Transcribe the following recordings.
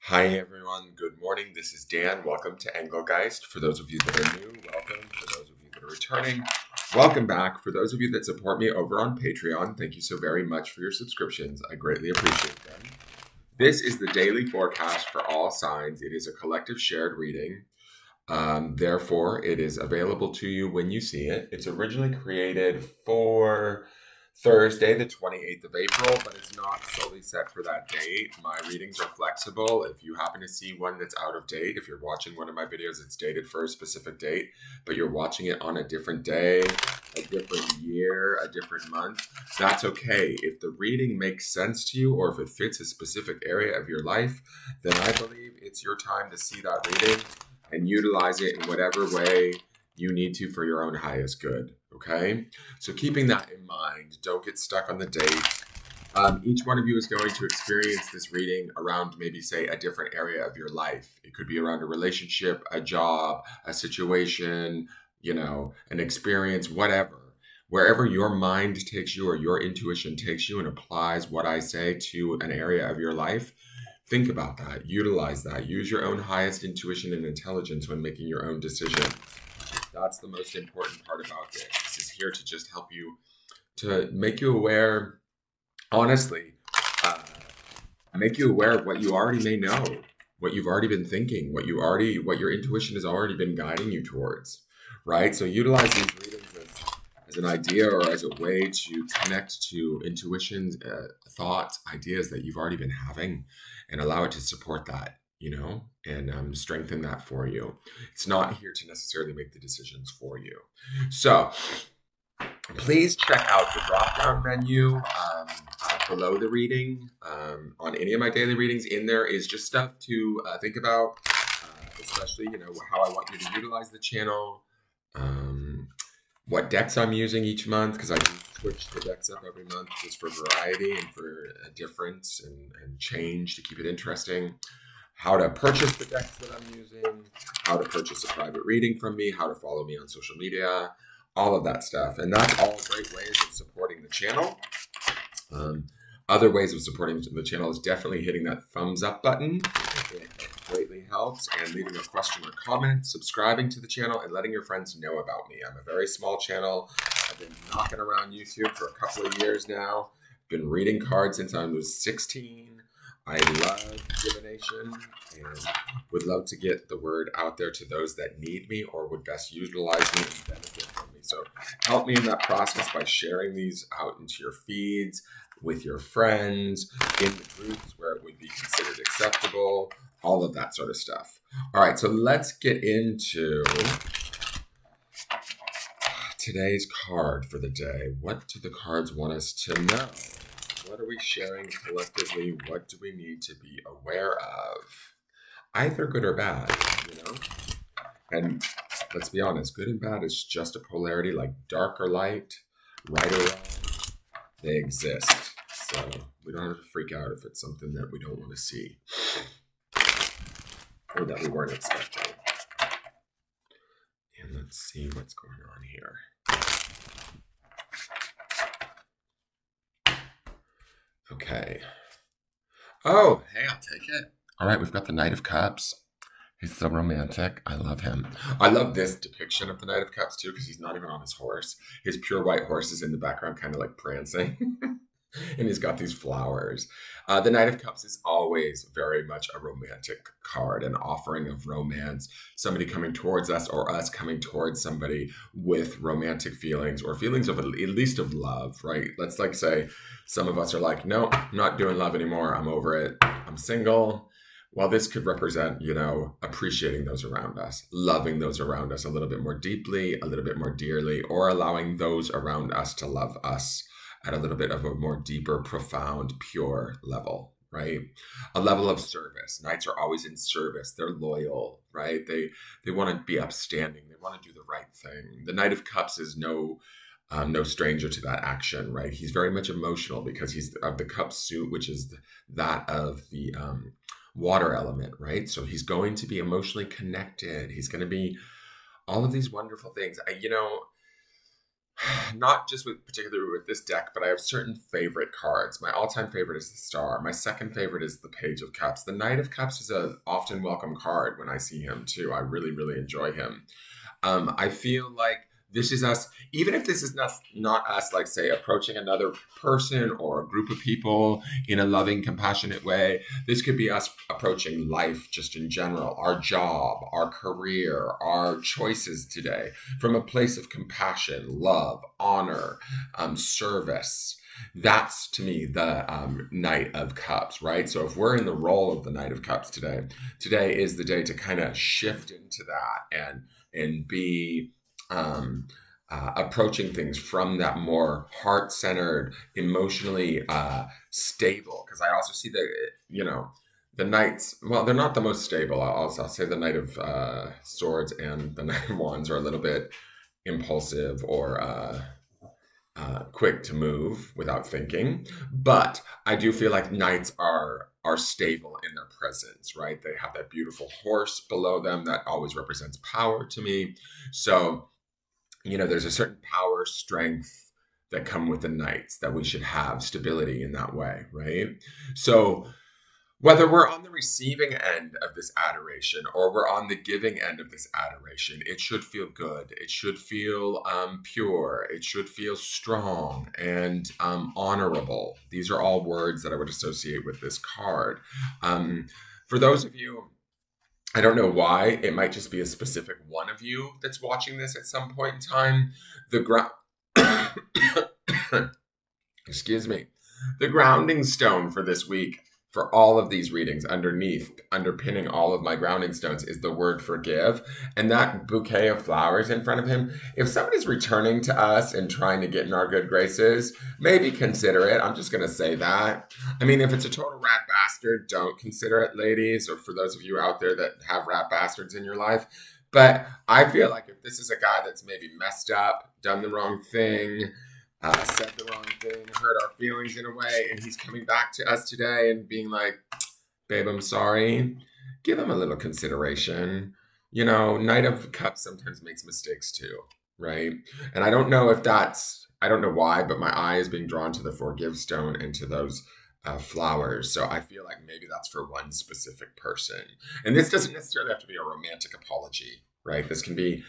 Hi everyone, good morning. This is Dan. Welcome to Engelgeist. For those of you that are new, welcome. For those of you that are returning, welcome back. For those of you that support me over on Patreon, thank you so very much for your subscriptions. I greatly appreciate them. This is the daily forecast for all signs. It is a collective shared reading. Therefore, it is available to you when you see it. It's originally created for Thursday, the 28th of April, but it's not solely set for that date. My readings are flexible. If you happen to see one that's out of date, if you're watching one of my videos, it's dated for a specific date, but you're watching it on a different day, a different year, a different month, that's okay. If the reading makes sense to you or if it fits a specific area of your life, then I believe it's your time to see that reading and utilize it in whatever way you need to for your own highest good. Okay? So keeping that in mind, don't get stuck on the date. Each one of you is going to experience this reading around maybe, say, a different area of your life. It could be around a relationship, a job, a situation, an experience, whatever. Wherever your mind takes you or your intuition takes you and applies what I say to an area of your life, think about that. Utilize that. Use your own highest intuition and intelligence when making your own decision. That's the most important part about this. This is here to just help you, to make you aware, honestly, make you aware of what you already may know, what you've already been thinking, what your intuition has already been guiding you towards, right? So utilize these readings as an idea or as a way to connect to intuitions, thoughts, ideas that you've already been having and allow it to support that, and strengthen that for you. It's not here to necessarily make the decisions for you. So please check out the drop-down menu below the reading. On any of my daily readings, in there is just stuff to think about, especially, how I want you to utilize the channel, what decks I'm using each month, because I do switch the decks up every month just for variety and for a difference and change to keep it interesting. How to purchase the decks that I'm using, how to purchase a private reading from me, how to follow me on social media, all of that stuff. And that's all great ways of supporting the channel. Other ways of supporting the channel is definitely hitting that thumbs up button. It greatly helps. And leaving a question or comment, subscribing to the channel, and letting your friends know about me. I'm a very small channel. I've been knocking around YouTube for a couple of years now. Been reading cards since I was 16. I love divination and would love to get the word out there to those that need me or would best utilize me and benefit from me. So help me in that process by sharing these out into your feeds, with your friends, in the groups where it would be considered acceptable, all of that sort of stuff. All right, so let's get into today's card for the day. What do the cards want us to know? What are we sharing collectively? What do we need to be aware of? Either good or bad, And let's be honest, good and bad is just a polarity, like dark or light, right or wrong. They exist. So we don't have to freak out if it's something that we don't want to see or that we weren't expecting. And let's see what's going on here. Okay. Oh, hey, I'll take it. All right, we've got the Knight of Cups. He's so romantic. I love him. I love this depiction of the Knight of Cups, too, because he's not even on his horse. His pure white horse is in the background, kind of like prancing. And he's got these flowers. The Knight of Cups is always very much a romantic card, an offering of romance, somebody coming towards us or us coming towards somebody with romantic feelings or feelings of at least of love, right? Let's say some of us are like, no, I'm not doing love anymore. I'm over it. I'm single. Well, this could represent, appreciating those around us, loving those around us a little bit more deeply, a little bit more dearly, or allowing those around us to love us at a little bit of a more deeper, profound, pure level, right? A level of service. Knights are always in service. They're loyal, right? They want to be upstanding. They want to do the right thing. The Knight of Cups is no stranger to that action, right? He's very much emotional because he's of the cup suit, which is that of the water element, right? So he's going to be emotionally connected. He's going to be all of these wonderful things. not just particularly with this deck, but I have certain favorite cards. My all-time favorite is the Star. My second favorite is the Page of Cups. The Knight of Cups is a often welcome card when I see him too. I really, really enjoy him. I feel like this is us, even if this is not us, like say approaching another person or a group of people in a loving, compassionate way. This could be us approaching life just in general, our job, our career, our choices today from a place of compassion, love, honor, service. That's to me the Knight of Cups, right? So if we're in the role of the Knight of Cups today is the day to kind of shift into that and be approaching things from that more heart-centered, emotionally stable. Because I also see the knights. Well, they're not the most stable. I'll say the Knight of Swords and the Knight of Wands are a little bit impulsive or quick to move without thinking. But I do feel like knights are stable in their presence, right? They have that beautiful horse below them that always represents power to me. So, there's a certain power, strength that come with the knights that we should have stability in that way, right? So whether we're on the receiving end of this adoration or we're on the giving end of this adoration, it should feel good. It should feel pure. It should feel strong and honorable. These are all words that I would associate with this card. For those of you, I don't know why, it might just be a specific one of you that's watching this at some point in time. The ground, excuse me, the grounding stone for this week, for all of these readings, underpinning all of my grounding stones is the word forgive. And that bouquet of flowers in front of him, if somebody's returning to us and trying to get in our good graces, maybe consider it. I'm just going to say that. I mean, if it's a total rat bastard, don't consider it, ladies, or for those of you out there that have rat bastards in your life. But I feel like if this is a guy that's maybe messed up, done the wrong thing, said the wrong thing, hurt our feelings in a way, and he's coming back to us today and being like, babe, I'm sorry. Give him a little consideration. Knight of Cups sometimes makes mistakes too, right? And I don't know why, but my eye is being drawn to the forgive stone and to those flowers. So I feel like maybe that's for one specific person. And this doesn't necessarily have to be a romantic apology, right? This can be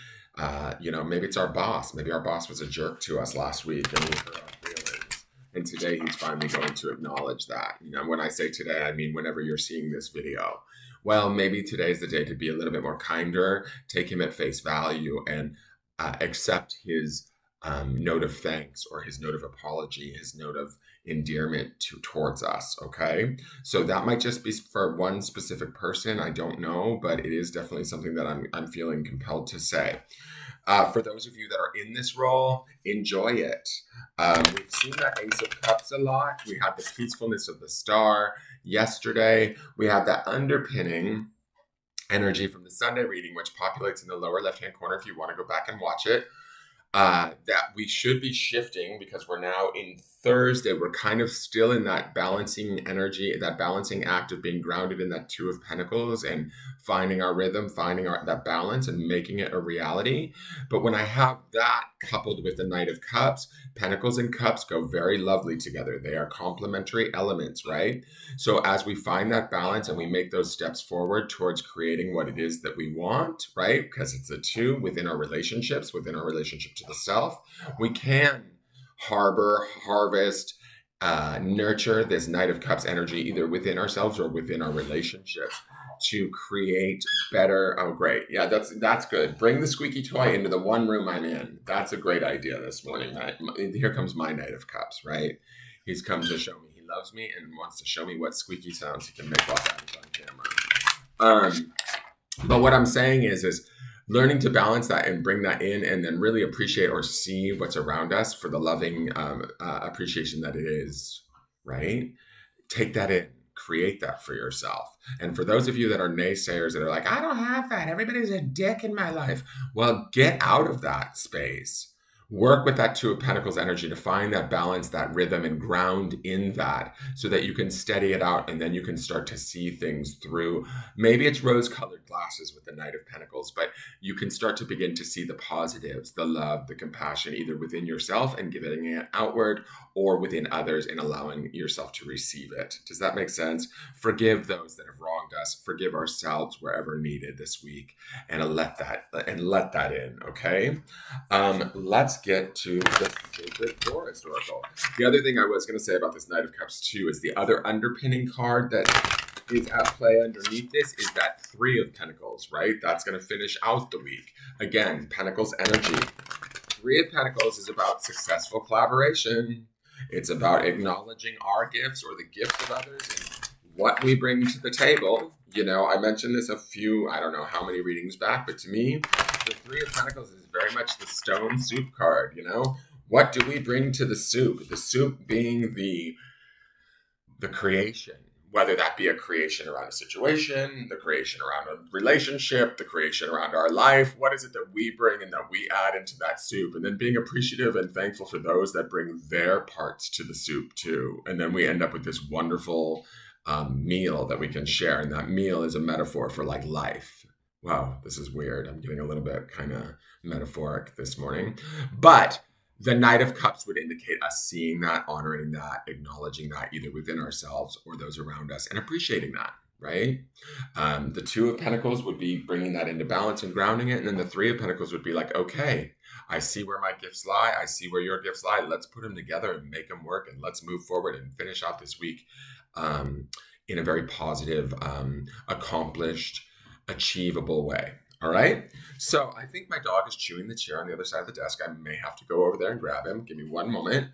maybe it's our boss. Maybe our boss was a jerk to us last week and we hurt our feelings. And today he's finally going to acknowledge that. When I say today, I mean whenever you're seeing this video. Well, maybe today's the day to be a little bit more kinder, take him at face value and accept his note of thanks or his note of apology, his note of endearment towards us, okay? So that might just be for one specific person. I don't know, but it is definitely something that I'm feeling compelled to say. For those of you that are in this role, enjoy it. We've seen that Ace of Cups a lot. We had the peacefulness of the Star yesterday. We have that underpinning energy from the Sunday reading, which populates in the lower left-hand corner if you want to go back and watch it. That we should be shifting because we're now in Thursday. We're kind of still in that balancing energy, that balancing act of being grounded in that Two of Pentacles and finding our rhythm, finding that balance and making it a reality. But when I have that coupled with the Knight of Cups, Pentacles and Cups go very lovely together. They are complementary elements, right? So as we find that balance and we make those steps forward towards creating what it is that we want, right? Because it's a two within our relationships, within our relationship to the self, we can harvest, nurture this Knight of Cups energy either within ourselves or within our relationships to create better. Oh, great. Yeah, that's good. Bring the squeaky toy into the one room I'm in. That's a great idea this morning. Here comes my Knight of Cups, right? He's come to show me he loves me and wants to show me what squeaky sounds he can make while that is on camera. But what I'm saying is learning to balance that and bring that in and then really appreciate or see what's around us for the loving appreciation that it is, right? Take that in, create that for yourself. And for those of you that are naysayers that are like, I don't have that, everybody's a dick in my life. Well, get out of that space. Work with that Two of Pentacles energy to find that balance, that rhythm, and ground in that so that you can steady it out and then you can start to see things through. Maybe it's rose-colored glasses with the Knight of Pentacles, but you can start to begin to see the positives, the love, the compassion, either within yourself and giving it outward or within others and allowing yourself to receive it. Does that make sense? Forgive those that have wronged us. Forgive ourselves wherever needed this week and let that in, okay? Let's get to the Sacred Forest Oracle. The other thing I was going to say about this Knight of Cups too is the other underpinning card that is at play underneath this is that Three of Pentacles, right? That's going to finish out the week. Again, Pentacles energy. Three of Pentacles is about successful collaboration. It's about acknowledging our gifts or the gifts of others and what we bring to the table. You know, I mentioned this I don't know how many readings back, but to me, the Three of Pentacles is very much the stone soup card, you know? What do we bring to the soup? The soup being the creation, whether that be a creation around a situation, the creation around a relationship, the creation around our life. What is it that we bring and that we add into that soup? And then being appreciative and thankful for those that bring their parts to the soup too. And then we end up with this wonderful meal that we can share. And that meal is a metaphor for like life. Wow, this is weird. I'm getting a little bit kind of metaphoric this morning. But the Knight of Cups would indicate us seeing that, honoring that, acknowledging that either within ourselves or those around us and appreciating that, right? The Two of Pentacles would be bringing that into balance and grounding it. And then the Three of Pentacles would be like, okay, I see where my gifts lie. I see where your gifts lie. Let's put them together and make them work. And let's move forward and finish out this week in a very positive, accomplished, achievable way. All right. So I think my dog is chewing the chair on the other side of the desk. I may have to go over there and grab him. Give me one moment.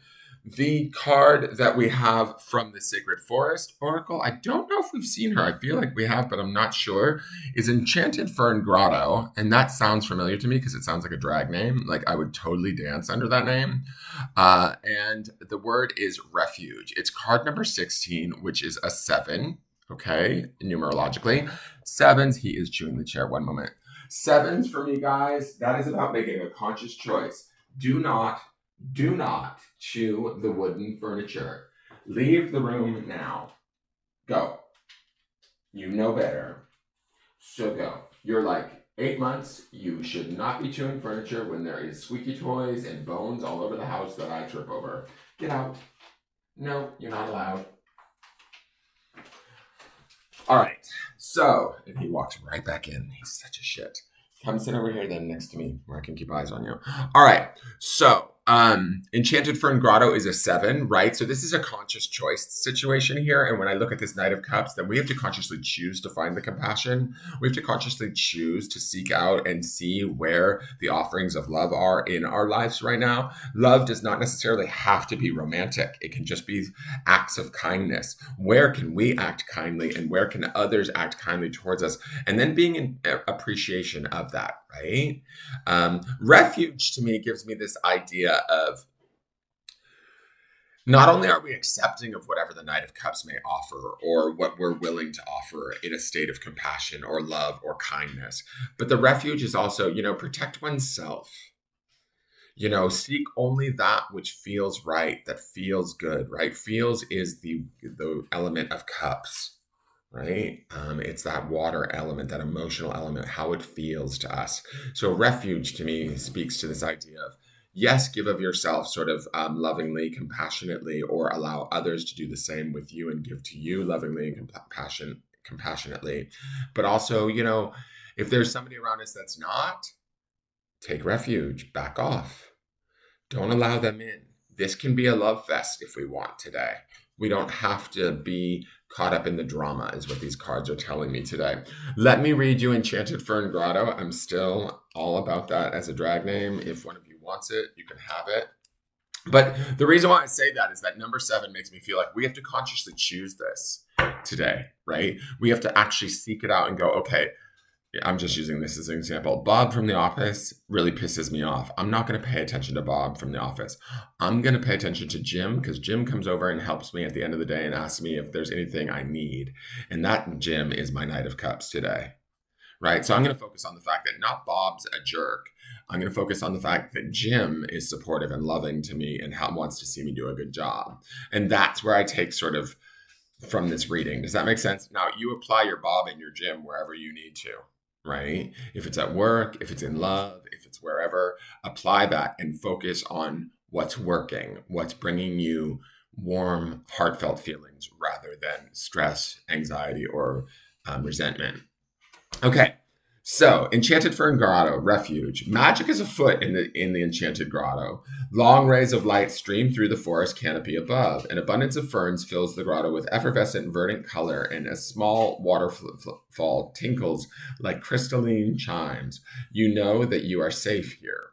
The card that we have from the Sacred Forest Oracle, I don't know if we've seen her. I feel like we have, but I'm not sure, is Enchanted Fern Grotto. And that sounds familiar to me because it sounds like a drag name. Like I would totally dance under that name. And the word is refuge. It's card number 16, which is a 7. Okay, numerologically. 7s, he is chewing the chair. One moment. 7s for me, guys, that is about making a conscious choice. Do not chew the wooden furniture. Leave the room now. Go. You know better. So go. You're like 8 months. You should not be chewing furniture when there is squeaky toys and bones all over the house that I trip over. Get out. No, you're not allowed. All right, so, and he walks right back in. He's such a shit. Come sit over here then next to me where I can keep eyes on you. All right, so Enchanted Fern Grotto is a 7, right? So this is a conscious choice situation here. And when I look at this Knight of Cups, then we have to consciously choose to find the compassion. We have to consciously choose to seek out and see where the offerings of love are in our lives right now. Love does not necessarily have to be romantic. It can just be acts of kindness. Where can we act kindly and where can others act kindly towards us? And then being in appreciation of that, right? Refuge to me gives me this idea of not only are we accepting of whatever the Knight of Cups may offer or what we're willing to offer in a state of compassion or love or kindness, but the refuge is also, protect oneself. Seek only that which feels right, that feels good, right? Feels is the element of cups, right? It's that water element, that emotional element, how it feels to us. So refuge to me speaks to this idea of, yes, give of yourself sort of lovingly, compassionately, or allow others to do the same with you and give to you lovingly and compassionately. But also, if there's somebody around us that's not, take refuge, back off. Don't allow them in. This can be a love fest if we want today. We don't have to be caught up in the drama is what these cards are telling me today. Let me read you Enchanted Fern Grotto. I'm still all about that as a drag name. If one of you wants it, you can have it. But the reason why I say that is that number 7 makes me feel like we have to consciously choose this today, right? We have to actually seek it out and go, okay, I'm just using this as an example. Bob from The Office really pisses me off. I'm not going to pay attention to Bob from The Office. I'm going to pay attention to Jim because Jim comes over and helps me at the end of the day and asks me if there's anything I need. And that Jim is my Knight of Cups today, right? So I'm going to focus on the fact that not Bob's a jerk. I'm going to focus on the fact that Jim is supportive and loving to me and wants to see me do a good job. And that's where I take sort of from this reading. Does that make sense? Now, you apply your Bob and your Jim wherever you need to, right? If it's at work, if it's in love, if it's wherever, apply that and focus on what's working, what's bringing you warm, heartfelt feelings rather than stress, anxiety, or resentment. Okay. So, Enchanted Fern Grotto, Refuge. Magic is afoot in the Enchanted Grotto. Long rays of light stream through the forest canopy above. An abundance of ferns fills the grotto with effervescent verdant color, and a small waterfall tinkles like crystalline chimes. You know that you are safe here.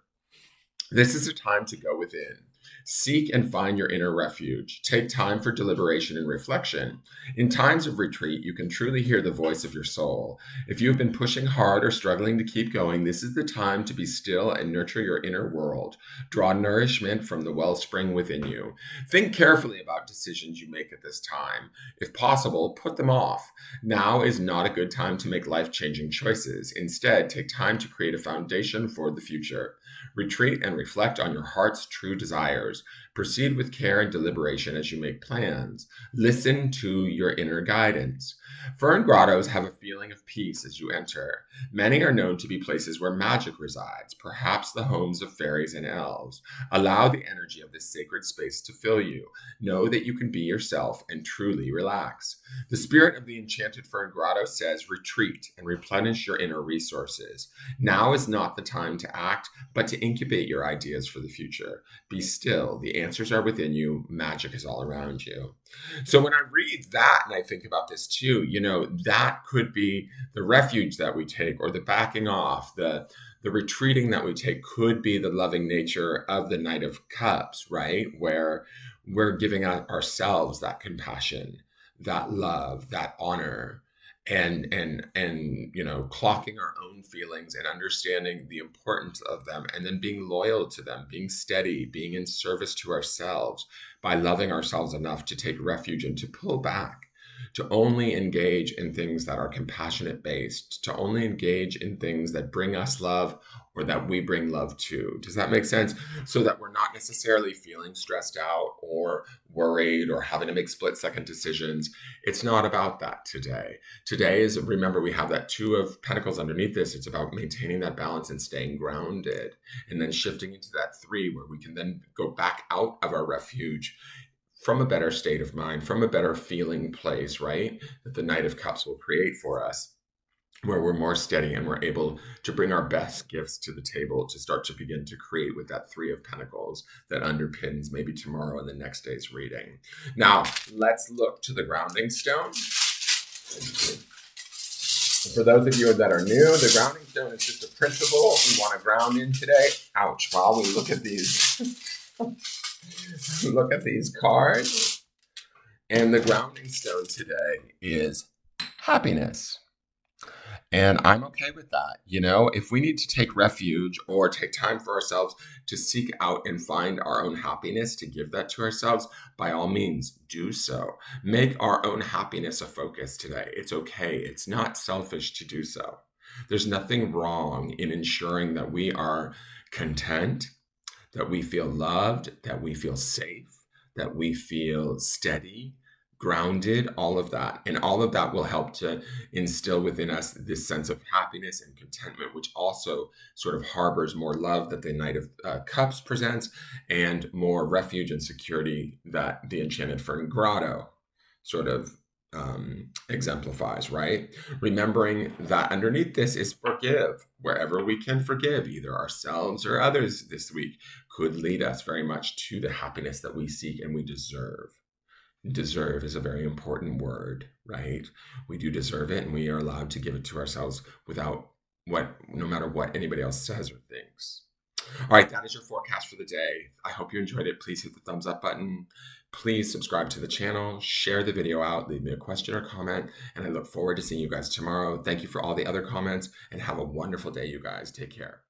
This is a time to go within. Seek and find your inner refuge. Take time for deliberation and reflection. In times of retreat, you can truly hear the voice of your soul. If you have been pushing hard or struggling to keep going, this is the time to be still and nurture your inner world. Draw nourishment from the wellspring within you. Think carefully about decisions you make at this time. If possible, put them off. Now is not a good time to make life-changing choices. Instead, take time to create a foundation for the future. Retreat and reflect on your heart's true desires. Proceed with care and deliberation as you make plans. Listen to your inner guidance. Fern grottos have a feeling of peace as you enter. Many are known to be places where magic resides, perhaps the homes of fairies and elves. Allow the energy of this sacred space to fill you. Know that you can be yourself and truly relax. The spirit of the Enchanted Fern Grotto says, retreat and replenish your inner resources. Now is not the time to act, but to incubate your ideas for the future. Be still. The answers are within you. Magic is all around you. So when I read that and I think about this too, that could be the refuge that we take, or the backing off, the retreating that we take could be the loving nature of the Knight of Cups, right? Where we're giving ourselves that compassion, that love, that honor, and clocking our own feelings and understanding the importance of them, and then being loyal to them, being steady, being in service to ourselves by loving ourselves enough to take refuge and to pull back, to only engage in things that are compassionate based, to only engage in things that bring us love or that we bring love to. Does that make sense? So that we're not necessarily feeling stressed out or worried or having to make split-second decisions. It's not about that today. Today is, remember, we have that Two of Pentacles underneath this. It's about maintaining that balance and staying grounded, and then shifting into that 3 where we can then go back out of our refuge from a better state of mind, from a better feeling place, right? That the Knight of Cups will create for us, where we're more steady and we're able to bring our best gifts to the table to start to begin to create with that 3 of Pentacles that underpins maybe tomorrow and the next day's reading. Now, let's look to the grounding stone. For those of you that are new, the grounding stone is just a principle we want to ground in today. Ouch, while we look at these... Look at these cards. And the grounding stone today is happiness. And I'm okay with that. If we need to take refuge or take time for ourselves to seek out and find our own happiness, to give that to ourselves, by all means, do so. Make our own happiness a focus today. It's okay. It's not selfish to do so. There's nothing wrong in ensuring that we are content, that we feel loved, that we feel safe, that we feel steady, grounded, all of that. And all of that will help to instill within us this sense of happiness and contentment, which also sort of harbors more love that the Knight of Cups presents, and more refuge and security that the Enchanted Fern Grotto sort of exemplifies, right? Remembering that underneath this is forgive. Wherever we can forgive, either ourselves or others this week, could lead us very much to the happiness that we seek and we deserve. Deserve is a very important word, right? We do deserve it, and we are allowed to give it to ourselves no matter what anybody else says or thinks. All right, that is your forecast for the day. I hope you enjoyed it. Please hit the thumbs up button. Please subscribe to the channel, share the video out, leave me a question or comment, and I look forward to seeing you guys tomorrow. Thank you for all the other comments, and have a wonderful day, you guys. Take care.